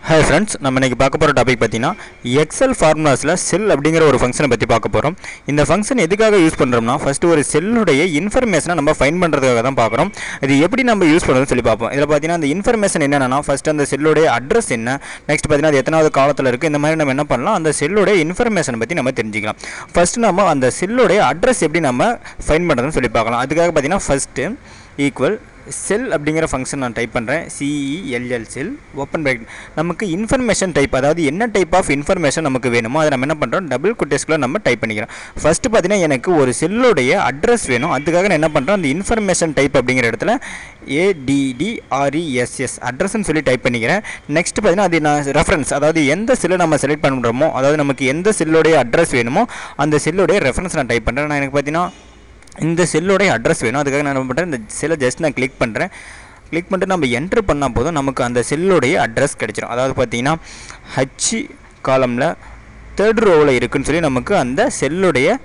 Hi friends, நம்ம இன்னைக்கு பார்க்க போற டாபிக் பார்த்தீங்கன்னா எக்ஸல் ஃபார்முலாஸ்ல செல் அப்படிங்கற ஒரு ஃபங்க்ஷனை பத்தி பார்க்க போறோம். இந்த ஃபங்க்ஷன் எதுக்காக யூஸ் பண்றோம்னா ஃபர்ஸ்ட் ஒரு செல்லுடைய இன்ஃபர்மேஷனை நம்ம ஃபைண்ட் பண்றதுக்காக தான் பார்க்கறோம். இது எப்படி நம்ம யூஸ் பண்றதுன்னு சொல்லி பார்ப்போம். இதல பார்த்தீங்கன்னா அந்த இன்ஃபர்மேஷன் என்னன்னா ஃபர்ஸ்ட் அந்த செல்லுடைய அட்ரஸ் என்ன, நெக்ஸ்ட் பார்த்தீங்கன்னா அது எத்தனாவது காலத்துல இருக்கு, இந்த மாதிரி நம்ம என்ன பண்ணலாம் அந்த செல்லுடைய இன்ஃபர்மேஷன் பத்தி நம்ம தெரிஞ்சிக்கலாம். ஃபர்ஸ்ட் நம்ம அந்த செல்லுடைய அட்ரஸ் எப்படி நம்ம ஃபைண்ட் பண்றதுன்னு சொல்லி பார்க்கலாம். அதுக்காக பார்த்தீங்கன்னா ஃபர்ஸ்ட் ஈக்குவல் செல் அப்படிங்கிற ஃபங்க்ஷன் நான் டைப் பண்ணுறேன். CELL செல் ஓப்பன் பிராக்கெட். நமக்கு இன்ஃபர்மேஷன் டைப், அதாவது என்ன டைப் ஆஃப் இன்ஃபர்மேஷன் நமக்கு வேணுமோ அதை நம்ம என்ன பண்ணுறோம் டபுள் குட்டேஸ்க்குள்ள நம்ம டைப் பண்ணிக்கிறோம். ஃபர்ஸ்ட் பார்த்தீங்கன்னா எனக்கு ஒரு செல்லுடைய அட்ரஸ் வேணும். அதுக்காக நான் என்ன பண்ணுறேன் அந்த இன்ஃபர்மேஷன் டைப் அப்படிங்கிற இடத்துல ADDRESS அட்ரஸ்ன்னு சொல்லி டைப் பண்ணிக்கிறேன். நெக்ஸ்ட் பார்த்தீங்கன்னா அது நான் ரெஃபரன்ஸ், அதாவது எந்த செல்லை நம்ம செலக்ட் பண்ணுறோமோ, அதாவது நமக்கு எந்த செல்லுடைய அட்ரஸ் வேணுமோ அந்த செல்லுடைய ரெஃபரன்ஸ் நான் டைப் பண்ணுறேன். நான் எனக்கு பார்த்தீங்கன்னா இந்த செல்லுடைய அட்ரஸ் வேணும். அதுக்காக நான் என்ன பண்ணுறேன் இந்த செல்லை ஜஸ்ட் நான் கிளிக் பண்ணுறேன். கிளிக் பண்ணிட்டு நம்ம என்ட்ரு பண்ணால் போதும் நமக்கு அந்த செல்லுடைய அட்ரஸ் கிடைச்சிடும். அதாவது பார்த்தீங்கன்னா H காலமில் தேர்ட் ரோவில் இருக்குன்னு சொல்லி நமக்கு அந்த செல்லுடைய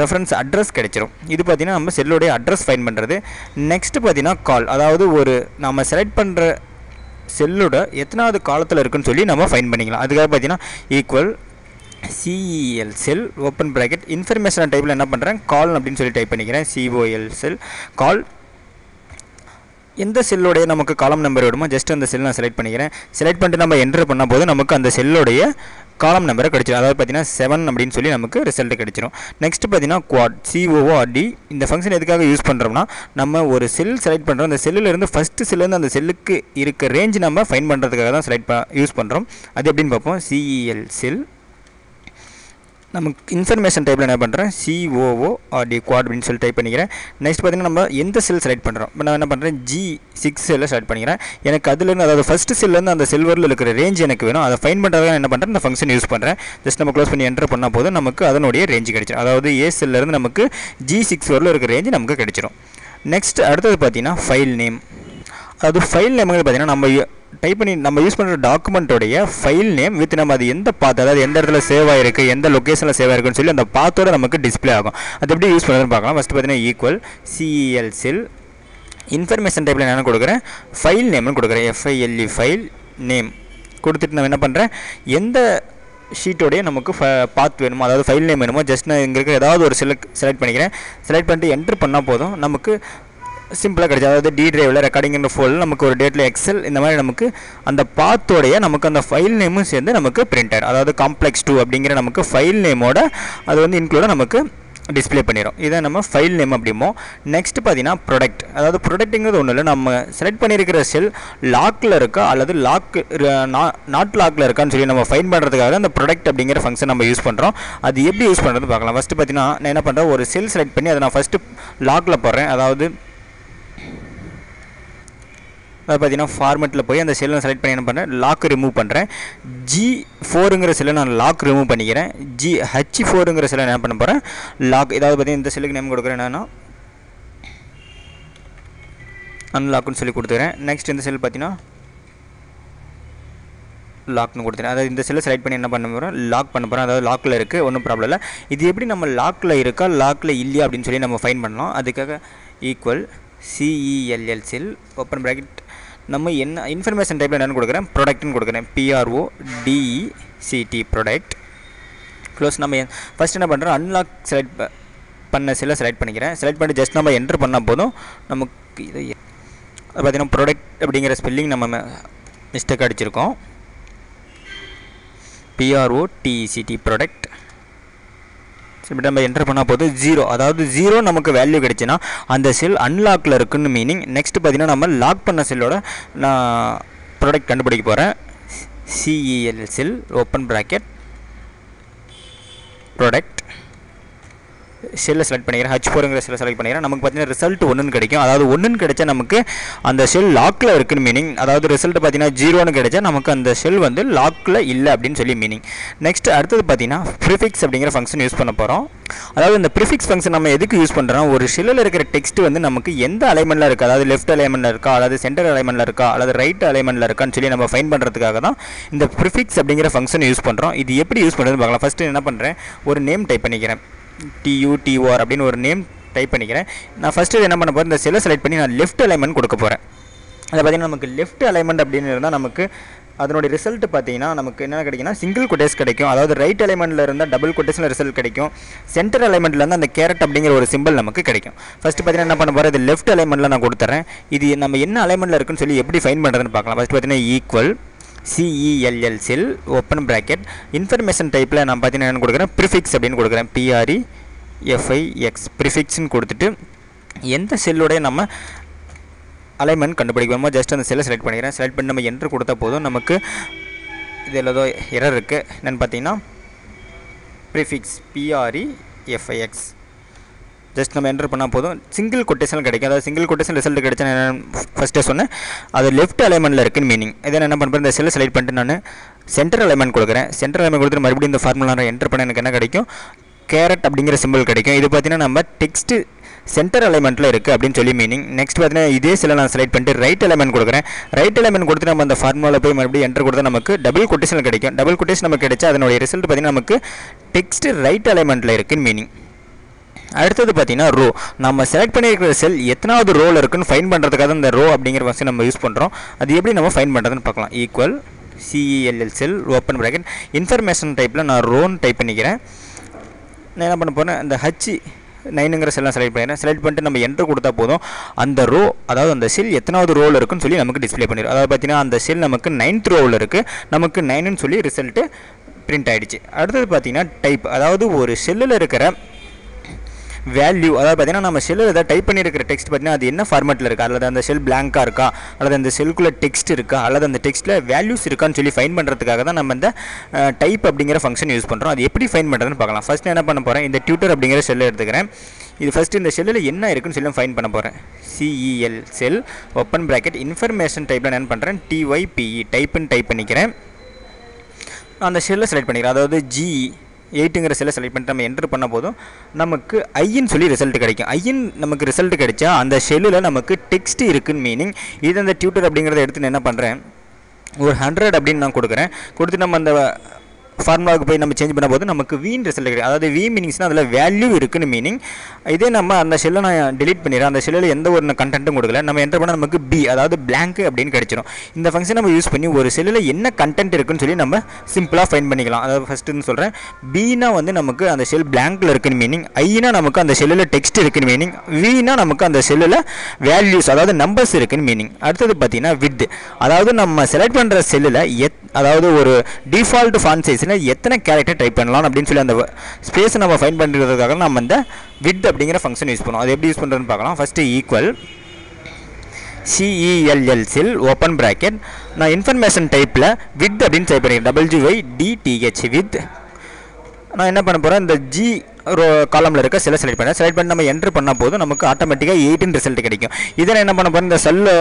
ரெஃபரன்ஸ் அட்ரஸ் கிடைச்சிரும். இது பார்த்தீங்கன்னா நம்ம செல்லுடைய அட்ரஸ் ஃபைண்ட் பண்ணுறது. நெக்ஸ்ட்டு பார்த்தீங்கன்னா கால், அதாவது ஒரு நம்ம செலக்ட் பண்ணுற செல்லோட எத்தனாவது காலத்தில் இருக்குன்னு சொல்லி நம்ம ஃபைண்ட் பண்ணிக்கலாம். அதுக்காக பார்த்தீங்கன்னா ஈக்குவல் CEL செல் ஓப்பன் பிராக்கெட் இன்ஃபர்மேஷன் டைப்பில் என்ன பண்ணுறேன் கால் அப்படின்னு சொல்லி டைப் பண்ணிக்கிறேன். COL செல் கால். எந்த செல்லுடைய நமக்கு காலம் நம்பர் வேணுமோ ஜஸ்ட் அந்த செல் நான் செலக்ட் பண்ணிக்கிறேன். செலக்ட் பண்ணிட்டு நம்ம என்ட்ரு பண்ண போது நமக்கு அந்த செல்லுடைய காலம் நம்பரை கிடைச்சிடும். அதாவது பார்த்தீங்கன்னா 7 அப்படின்னு சொல்லி நமக்கு ரிசல்ட் கிடைச்சிடும். நெக்ஸ்ட் பார்த்தீங்கன்னா குவாட் COORD. இந்த ஃபங்க்ஷன் எதுக்காக யூஸ் பண்ணுறோம்னா நம்ம ஒரு செல் செலக்ட் பண்ணுறோம், அந்த செல்லிலேருந்து ஃபஸ்ட்டு செல்லேருந்து அந்த செல்லுக்கு இருக்க ரேஞ்ச் நம்ம ஃபைண்ட் பண்ணுறதுக்காக தான் யூஸ் பண்ணுறோம். அது எப்படின்னு பார்ப்போம். CEL செல் நமக்கு இன்ஃபர்மேஷன் டைப்பில் என்ன பண்ணுறேன் COORD குவாட் அப்படின்னு சொல்லி டைப் பண்ணிக்கிறேன். நெக்ஸ்ட் பார்த்தீங்கன்னா நம்ம எந்த செல் செலக்ட் பண்ணுறோம், இப்போ நான் என்ன பண்ணுறேன் G6 செல்லை செலக்ட் பண்ணிக்கிறேன். எனக்கு அதுலேருந்து அதாவது ஃபஸ்ட்டு செல்லேருந்து அந்த செல்வரில் இருக்கிற ரேஞ்ச் எனக்கு வேணும். அதை ஃபைண்ட் பண்ணுறதுக்காக என்ன பண்ணுறேன் இந்த ஃபங்க்ஷன் யூஸ் பண்ணுறேன். ஜஸ்ட் நம்ம க்ளோஸ் பண்ணி என்டர் பண்ணால் போதும் நமக்கு அதனுடைய ரேஞ்ச் கிடைச்சிடும். அதாவது A செல்லேருந்து நமக்கு G6 வரல இருக்கிற ரேஞ்ச் நமக்கு கிடைச்சிடும். நெக்ஸ்ட் அடுத்தது பார்த்தீங்கன்னா ஃபைல் நேம். அதாவது ஃபைல் நேம்ங்கிறது பார்த்தீங்கன்னா நம்ம டைப் பண்ணி நம்ம யூஸ் பண்ணுற டாக்குமெண்ட்டோடைய ஃபைல் நேம் வித் நம்ம அது எந்த பாத், அதாவது எந்த இடத்துல சேவ் ஆகிருக்கு, எந்த லொக்கேஷனில் சேவ் ஆகிருக்குன்னு சொல்லி அந்த பாத்தோட நமக்கு டிஸ்பிளே ஆகும். அது எப்படி யூஸ் பண்ணுறதுன்னு பார்க்கலாம். ஃபஸ்ட்டு பார்த்தீங்கன்னா ஈக்குவல் CEL செல் இன்ஃபர்மேஷன் டைப்பில் நான் என்ன கொடுக்குறேன் ஃபைல் நேம்னு கொடுக்குறேன். FILE ஃபைல் நேம் கொடுத்துட்டு நான் என்ன பண்ணுறேன் எந்த ஷீட்டோடைய நமக்கு பாத் வேணுமோ, அதாவது ஃபைல் நேம் வேணுமோ ஜஸ்ட் நான் இங்கே இருக்க ஏதாவது ஒரு செலக்ட் பண்ணிக்கிறேன். செலக்ட் பண்ணிட்டு என்ட்ரு பண்ணால் போதும் நமக்கு சிம்பிளாக கிடைச்சி, அதாவது D டிரைவில் ரெக்கார்டிங்கிற ஃபோல்டில் நமக்கு ஒரு டேட்டில் எக்ஸல் இந்த மாதிரி நமக்கு அந்த பாத்தோடைய நமக்கு அந்த ஃபைல் நேமும் சேர்ந்து நமக்கு பிரிண்டட், அதாவது காம்ப்ளெக்ஸ் 2 அப்படிங்கிற நமக்கு ஃபைல் நேமோட அது வந்து இன்க்ளூட நமக்கு டிஸ்பிளே பண்ணிடும். இதை நம்ம ஃபைல் நேம் அப்படிமோ. நெக்ஸ்ட் பார்த்தீங்கன்னா ப்ராடக்ட், அதாவது ப்ராடக்ட்டுங்கிறது ஒன்றும் இல்லை, நம்ம செலக்ட் பண்ணியிருக்கிற செல் லாக்கில் இருக்கா அல்லது நாட் லாக்கில் இருக்கான்னு சொல்லி நம்ம ஃபைண்ட் பண்ணுறதுக்காக அந்த ப்ராடக்ட் அப்படிங்கிற ஃபங்க்ஷன் நம்ம யூஸ் பண்ணுறோம். அது எப்படி யூஸ் பண்ணுறது பார்க்கலாம். ஃபஸ்ட்டு பார்த்தீங்கன்னா நான் என்ன பண்ணுறேன் ஒரு செல் செலக்ட் பண்ணி அதை நான் ஃபஸ்ட்டு லாக்கில் போடுறேன். அதாவது பார்த்தீங்கன்னா ஃபார்மெட்டில் போய் அந்த செல்லை செலக்ட் பண்ணி என்ன பண்ணுறேன் லாக் ரிமூவ் பண்ணுறேன். G4ங்கிற செல்லை நான் லாக் ரிமூவ் பண்ணிக்கிறேன். H4ங்கிற செல்லை என்ன பண்ண போகிறேன் லாக். ஏதாவது பார்த்தீங்கன்னா இந்த செல்லுக்கு நேம் கொடுக்குறேன் என்னன்னா அன்லாக்னு சொல்லி கொடுத்துக்கிறேன். நெக்ஸ்ட் இந்த செல் பார்த்தீங்கன்னா லாக்னு கொடுத்துறேன். அதாவது இந்த செல்லை செலக்ட் பண்ணி என்ன பண்ண போகிறேன் லாக் பண்ண போகிறேன். அதாவது லாக்கில் இருக்குது, ஒன்றும் ப்ராப்ளம் இல்லை. இது எப்படி நம்ம லாக்கில் இருக்கா லாக்கில் இல்லையா அப்படின்னு சொல்லி நம்ம ஃபைண்ட் பண்ணலாம். அதுக்காக ஈக்குவல் CELL செல் ஓப்பன் ப்ராக்கெட் நம்ம என்ன இன்ஃபர்மேஷன் டைப்பில் என்னென்னு கொடுக்குறேன் ப்ராடக்ட்னு கொடுக்குறேன். PRODECT product close. நம்ம ஃபஸ்ட் என்ன பண்ணுறோம் அன்லாக் செலக்ட் பண்ண செல்லை செலக்ட் பண்ணிக்கிறேன். செலக்ட் பண்ணி ஜஸ்ட் நம்ம என்ட்ரு பண்ணால் போதும் நமக்கு இதை பார்த்தீங்கன்னா ப்ராடக்ட் அப்படிங்கிற ஸ்பெல்லிங் நம்ம மிஸ்டேக் அடிச்சிருக்கோம். PROTECT ப்ராடக்ட் இப்படி நம்ம என்டர் பண்ணால் போது 0, அதாவது 0 நமக்கு வேல்யூ கிடைச்சுன்னா அந்த செல் அன்லாக்கில் இருக்குன்னு மீனிங். நெக்ஸ்ட் பார்த்தீங்கன்னா நம்ம லாக் பண்ண செல்லோட நான் ப்ராடக்ட் கண்டுபிடிக்க போகிறேன். CEL செல் ஓப்பன் ப்ராக்கெட் ப்ராடக்ட் செல்லை செலக்ட் பண்ணிக்கிறேன். H4ங்கிற செல்லை செலக்ட் பண்ணிக்கிறேன். நமக்கு பார்த்தீங்கன்னா ரிசல்ட் 1ன்னு கிடைக்கும். அதாவது 1ன்னு கிடைச்சா நமக்கு அந்த செல் லாக்கில் இருக்குன்னு மீனிங். அதாவது ரிசல்ட் பார்த்தீங்கன்னா 0ன்னு கிடைச்சா நமக்கு அந்த செல் வந்து லாக்கில் இல்லை அப்படின்னு சொல்லி மீனிங். நெக்ஸ்ட் அடுத்தது பார்த்தீங்கன்னா ப்ரிஃபிக்ஸ் அப்படிங்கிற ஃபங்க்ஷன் யூஸ் பண்ண போகிறோம். அதாவது இந்த ப்ரிஃபிக்ஸ் ஃபங்க்ஷன் நம்ம எதுக்கு யூஸ் பண்ணுறோம் ஒரு செல்லில் இருக்கிற டெக்ஸ்ட் வந்து நமக்கு எந்த அலைமெண்ட்டில் இருக்கா, அதாவது லெஃப்ட் அலைமெண்ட்டில் இருக்கா அல்லது சென்டர் அலைமெண்ட்டில் இருக்கா அல்லது ரைட் அலைமெண்ட்டில் இருக்கான்னு சொல்லி நம்ம ஃபைண்ட் பண்ணுறதுக்காக தான் இந்த ப்ரிஃபிக்ஸ் அப்படிங்கிற ஃபங்க்ஷன் யூஸ் பண்ணுறோம். இது எப்படி யூஸ் பண்ணுறதுன்னு பார்க்கலாம். ஃபஸ்ட்டு என்ன பண்ணுறேன் ஒரு நேம் டைப் பண்ணிக்கிறேன். TUTOR அப்படின்னு ஒரு நேம் டைப் பண்ணிக்கிறேன். நான் ஃபஸ்ட்டு என்ன பண்ண போகிறேன் இந்த செல்லை செலக்ட் பண்ணி நான் லெஃப்ட் அலைன்மெண்ட் கொடுக்க போகிறேன். அதை பார்த்தீங்கன்னா நமக்கு லெஃப்ட் அலைன்மெண்ட் அப்படின்னு இருந்தால் நமக்கு அதனுடைய ரிசல்ட் பார்த்தீங்கன்னா நமக்கு என்ன கிடைக்குன்னா சிங்கிள் கொட்டேஸ் கிடைக்கும். அதாவது ரைட் அலைன்மெண்ட்டில் இருந்தால் டபுள் கொட்டேஷனில் ரிசல்ட் கிடைக்கும். சென்டர் அலைன்மெண்ட்டில் இருந்தால் அந்த கேரட் அப்படிங்கிற ஒரு சிம்பிள் நமக்கு கிடைக்கும். ஃபஸ்ட்டு பார்த்தீங்கன்னா என்ன பண்ண போகிறேன், இது லெஃப்ட் அலைன்மெண்ட்டில் நான் கொடுத்துறேன். இது நம்ம என்ன அலைன்மெண்ட்டில் இருக்குன்னு சொல்லி எப்படி ஃபைன் பண்ணுறதுன்னு பார்க்கலாம். ஃபஸ்ட்டு பார்த்தீங்கன்னா ஈக்குவல் CELL செல் ஓப்பன் ப்ராக்கெட் இன்ஃபர்மேஷன் டைப்பில் நான் பார்த்தீங்கன்னா என்ன கொடுக்குறேன், ப்ரிஃபிக்ஸ் அப்படின்னு கொடுக்குறேன். PREFIX ப்ரிஃபிக்ஸ்ன்னு கொடுத்துட்டு எந்த செல்லுடைய நம்ம அலைன்மெண்ட் கண்டுபிடிக்கணுமோ ஜஸ்ட் அந்த செல்லை செலக்ட் பண்ணிக்கிறேன். செலக்ட் பண்ணி நம்ம என்ட்ரு கொடுத்தா போதும். நமக்கு இதில் ஏதோ எரர் இருக்குது. என்னென்னு பார்த்தீங்கன்னா ப்ரிஃபிக்ஸ் PREFIX ஜஸ்ட் நம்ம என்ட்ரு பண்ணால் போதும். சிங்கிள் கொட்டேஷன் கிடைக்கும். அதாவது சிங்கிள் கொட்டேஷன் ரிசல்ட் கிடைச்சா நான் ஃபஸ்ட்டே சொன்னேன், அது லெஃப்ட் அலைன்மெண்ட்டில் இருக்குன்னு மீனிங். இதை நான் என்ன பண்ணுறேன், இந்த செல்லை செலக்ட் பண்ணிட்டு நான் சென்டர் அலைன்மெண்ட் கொடுக்குறேன். சென்டர் அலைன்மெண்ட் கொடுத்துட்டு மறுபடியும் இந்த ஃபார்முலா நான் என்ட்ரு பண்ண எனக்கு என்ன கிடைக்கும், கேரட் அப்படிங்கிற சிம்பிள் கிடைக்கும். இது பார்த்தீங்கன்னா நம்ம டெக்ஸ்ட்டு சென்டர் அலைன்மெண்ட்டில் இருக்குது அப்படின்னு சொல்லி மீனிங். நெக்ஸ்ட் பார்த்தீங்கன்னா இதே சில நான் செலக்ட் பண்ணிட்டு ரைட் அலைன்மெண்ட் கொடுக்குறேன். ரைட் அலைன்மெண்ட் கொடுத்து நம்ம அந்த ஃபார்முலாவில் போய் மறுபடியும் என்ட்ரு கொடுத்தா நமக்கு டபுள் கொட்டேஷன் கிடைக்கும். டபுள் கொட்டேஷன் நமக்கு கிடைச்சா அதனுடைய ரிசல்ட் பார்த்தீங்கன்னா நமக்கு டெக்ஸ்ட் ரைட் அலைன்மெண்ட்டில் இருக்குன்னு மீனிங். அடுத்தது பார்த்தீங்கன்னா ரோ. நம்ம செலக்ட் பண்ணியிருக்கிற செல் எத்தனாவது ரோவில் இருக்குன்னு ஃபைன் பண்ணுறதுக்காக இந்த ரோ அப்படிங்கிற ஃபங்க்ஷன் நம்ம யூஸ் பண்ணுறோம். அது எப்படி நம்ம ஃபைன் பண்ணுறதுன்னு பார்க்கலாம். ஈக்குவல் CELL செல் ஓப்பன் ப்ராக்கெட் இன்ஃபர்மேஷன் டைப்பில் நான் ரோன்னு டைப் பண்ணிக்கிறேன். நான் என்ன பண்ண போகிறேன், இந்த H9ங்கிற செல்லாம் செலக்ட் பண்ணிக்கிறேன். செலக்ட் பண்ணிட்டு நம்ம என்ட்ரு கொடுத்தா போதும். அந்த ரோ அதாவது அந்த செல் எத்தனாவது ரோவில் இருக்குன்னு சொல்லி நமக்கு டிஸ்பிளே பண்ணிடும். அதாவது பார்த்தீங்கன்னா அந்த செல் நமக்கு 9th ரோவில் இருக்குது. நமக்கு 9ன்னு சொல்லி ரிசல்ட்டு பிரிண்ட் ஆகிடுச்சு. அடுத்தது பார்த்தீங்கன்னா டைப். அதாவது ஒரு செல்லில் இருக்கிற வேல்யூ, அதாவது பார்த்தீங்கன்னா நம்ம செல்லில் ஏதாவது டைப் பண்ணியிருக்கிற டெக்ஸ்ட் பார்த்தீங்கன்னா அது என்ன ஃபார்மேட்டில் இருக்கா, அல்லது அந்த செல் பிளாங்காக இருக்கா, அல்லது அந்த செல்குள்ளே டெக்ஸ்ட் இருக்கா, அல்லது அந்த டெக்ஸ்ட்டில் வேல்யூஸ் இருக்கான்னு சொல்லி ஃபைன் பண்ணுறதுக்காக தான் நம்ம இந்த டைப் அப்படிங்கிற ஃபங்க்ஷன் யூஸ் பண்ணுறோம். அது எப்படி ஃபைன் பண்ணுறதுன்னு பார்க்கலாம். ஃபஸ்ட் என்ன பண்ண போகிறேன், இந்த டியூட்டர் அப்படிங்கிற செல்லை எடுத்துக்கிறேன். இது ஃபஸ்ட்டு இந்த செல்லில் என்ன இருக்குன்னு சொல்லி ஃபைன் பண்ண போகிறேன். CEL செல் ஓப்பன் ப்ராக்கெட் இன்ஃபர்மேஷன் டைப்பில் என்ன பண்ணுறேன், TYPE டைப்புன்னு டைப் பண்ணிக்கிறேன். அந்த செல்லை செலக்ட் பண்ணிக்கிறேன். அதாவது G8ங்கிற செல்லை செலக்ட் பண்ணிட்டு நம்ம என்ட்ரு பண்ண போதும் நமக்கு ஐன்னு சொல்லி ரிசல்ட் கிடைக்கும். ஐன்னு நமக்கு ரிசல்ட் கிடைச்சா அந்த செல்லில் நமக்கு டெக்ஸ்ட் இருக்குன்னு மீனிங். இது அந்த டியூட்டர் அப்படிங்கிறத எடுத்து நான் என்ன பண்ணுறேன், ஒரு 100 அப்படின்னு நான் கொடுக்குறேன். கொடுத்து நம்ம அந்த ஃபார்முலாவுக்கு போய் நம்ம சேஞ்ச் பண்ண போது நமக்கு வீன் ரிசல்ட் கிடைக்கும். அதாவது V மீனிங்ஸ்னால் அதில் வேல்யூ இருக்குன்னு மீனிங். இதே நம்ம அந்த செல்லை நான் டெலிட் பண்ணிடுறேன். அந்த செல்லில் எந்த ஒரு கண்டென்ட்டும் கொடுக்கல. நம்ம என்ட்ரு பண்ணால் நமக்கு B அதாவது பிளாங்க் அப்படின்னு கிடைச்சிடும். இந்த ஃபங்க்ஷன் நம்ம யூஸ் பண்ணி ஒரு செல்லில் என்ன கண்டென்ட் இருக்குன்னு சொல்லி நம்ம சிம்பிளாக ஃபைன் பண்ணிக்கலாம். அதாவது ஃபஸ்ட்டுன்னு சொல்கிறேன், Bனா வந்து நமக்கு அந்த செல் பிளாங்கில் இருக்குன்னு மீனிங். Iனா நமக்கு அந்த செல்லில் டெக்ஸ்ட் இருக்குன்னு மீனிங். Vனா நமக்கு அந்த செல்லில் வேல்யூஸ் அதாவது நம்பர்ஸ் இருக்குன்னு மீனிங். அடுத்தது பார்த்தீங்கன்னா வித். அதாவது நம்ம செலக்ட் பண்ணுற செல்லில் அதாவது ஒரு டிஃபால்ட் ஃபாண்ட் சைஸில் எத்தனை கேரக்டர் டைப் பண்ணலாம் அப்படின்னு சொல்லி அந்த ஸ்பேஸை நம்ம ஃபைன் பண்ணுறதுக்காக நம்ம அந்த வித் அப்படிங்கிற ஃபங்க்ஷன் யூஸ் பண்ணுவோம். அது எப்படி யூஸ் பண்ணுறதுன்னு பார்க்கலாம். ஃபஸ்ட்டு ஈக்குவல் CELL செல் ஓப்பன் ப்ராக்கெட் நான் இன்ஃபர்மேஷன் டைப்பில் வித் அப்படின்னு டைப் பண்ணிக்கிறேன். WYDTH with. நான் என்ன பண்ண போகிறேன், இந்த G காலமில் இருக்க செல்லை செலக்ட் பண்ணி நம்ம என்ட்ரு பண்ணால் போதும் நமக்கு ஆட்டோமேட்டிக்காக 8 ரிசல்ட் கிடைக்கும். இதை என்ன பண்ண போகிறேன்,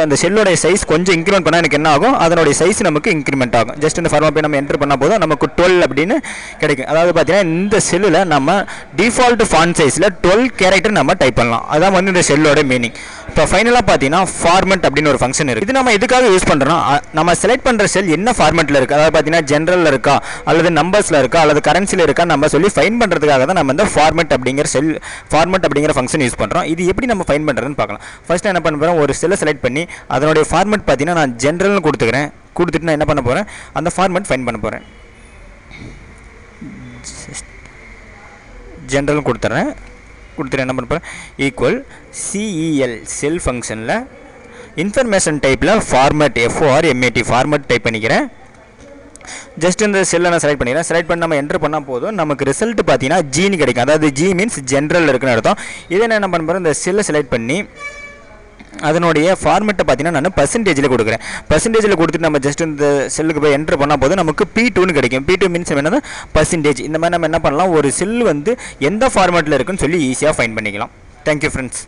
அந்த செல்லோடைய சைஸ் கொஞ்சம் இன்க்ரிமெண்ட் பண்ணால் எனக்கு என்ன ஆகும், அதனுடைய சைஸ் நமக்கு இன்க்ரிமெண்ட் ஆகும். ஜஸ்ட் இந்த ஃபார்முலா போய் நம்ம என்ட்ரு பண்ணால் போதும் நமக்கு 12 அப்படின்னு கிடைக்கும். அதாவது பார்த்தீங்கன்னா இந்த செல்லில் நம்ம டிஃபால்ட் ஃபாண்ட் சைஸில் 12 கேரக்டர் நம்ம டைப் பண்ணலாம். அதான் வந்து இந்த செல்லோட மீனிங். இப்போ ஃபைனலாக பார்த்தீங்கன்னா ஃபார்மெட் அப்படின்னு ஒரு ஃபங்க்ஷன் இருக்குது. இது நம்ம எதுக்காக யூஸ் பண்ணுறோம், நம்ம செலக்ட் பண்ணுற செல் என்ன ஃபார்மெட்டில் இருக்குது, அதாவது பார்த்தீங்கன்னா ஜென்ரலில் இருக்கா அல்லது நம்பர்ஸில் இருக்கா அல்லது கரன்சியில் இருக்கா நம்ம சொல்லி ஃபைன் பண்ணுறதுக்காக தான் நம்ம இந்த ஃபார்மெட் அப்படிங்கிற ஃபங்க்ஷன் யூஸ் பண்ணுறோம். இது எப்படி நம்ம ஃபைன் பண்ணுறதுன்னு பார்க்கலாம். ஃபர்ஸ்ட் என்ன பண்ண போகிறேன், ஒரு செல்லை செலக்ட் பண்ணி அதனுடைய ஃபார்மெட் பார்த்தீங்கன்னா நான் ஜென்ரல்னு கொடுத்துட்டு நான் என்ன பண்ண போகிறேன், அந்த ஃபார்மெட் ஃபைன் பண்ண போகிறேன். ஜென்ரல் கொடுத்துட்டு என்ன பண்ண போகிறேன், ஈக்குவல் CEL செல் ஃபங்க்ஷனில் இன்ஃபர்மேஷன் டைப்பில் ஃபார்மெட் FORMAT ஃபார்மெட் டைப் பண்ணிக்கிறேன். ஜஸ்ட் இந்த செல்லை நான் செலக்ட் பண்ணிக்கிறேன். செலக்ட் பண்ணி நம்ம என்ட்ரு பண்ணால் போதும் நமக்கு ரிசல்ட் பார்த்தீங்கன்னா Gன்னு கிடைக்கும். அதாவது G மீன்ஸ் ஜென்ரல் இருக்குன்னு அர்த்தம். இதை நான் என்ன பண்ண போகிறேன், இந்த செல்லை செலக்ட் பண்ணி அதனுடைய ஃபார்மெட்டை பார்த்தீங்கன்னா நான் பர்சன்டேஜில் கொடுக்குறேன். பர்சன்டேஜில் கொடுத்துட்டு நம்ம ஜஸ்ட் இந்த செல்லுக்கு போய் என்ட்ரு பண்ணால் போதும் நமக்கு P2ன்னு கிடைக்கும். P2 மீன்ஸ் என்னன்னா பர்சன்டேஜ். இந்த மாதிரி நம்ம என்ன பண்ணலாம், ஒரு செல் வந்து எந்த ஃபார்மெட்டில் இருக்குன்னு சொல்லி ஈஸியாக ஃபைன் பண்ணிக்கலாம். Thank you friends.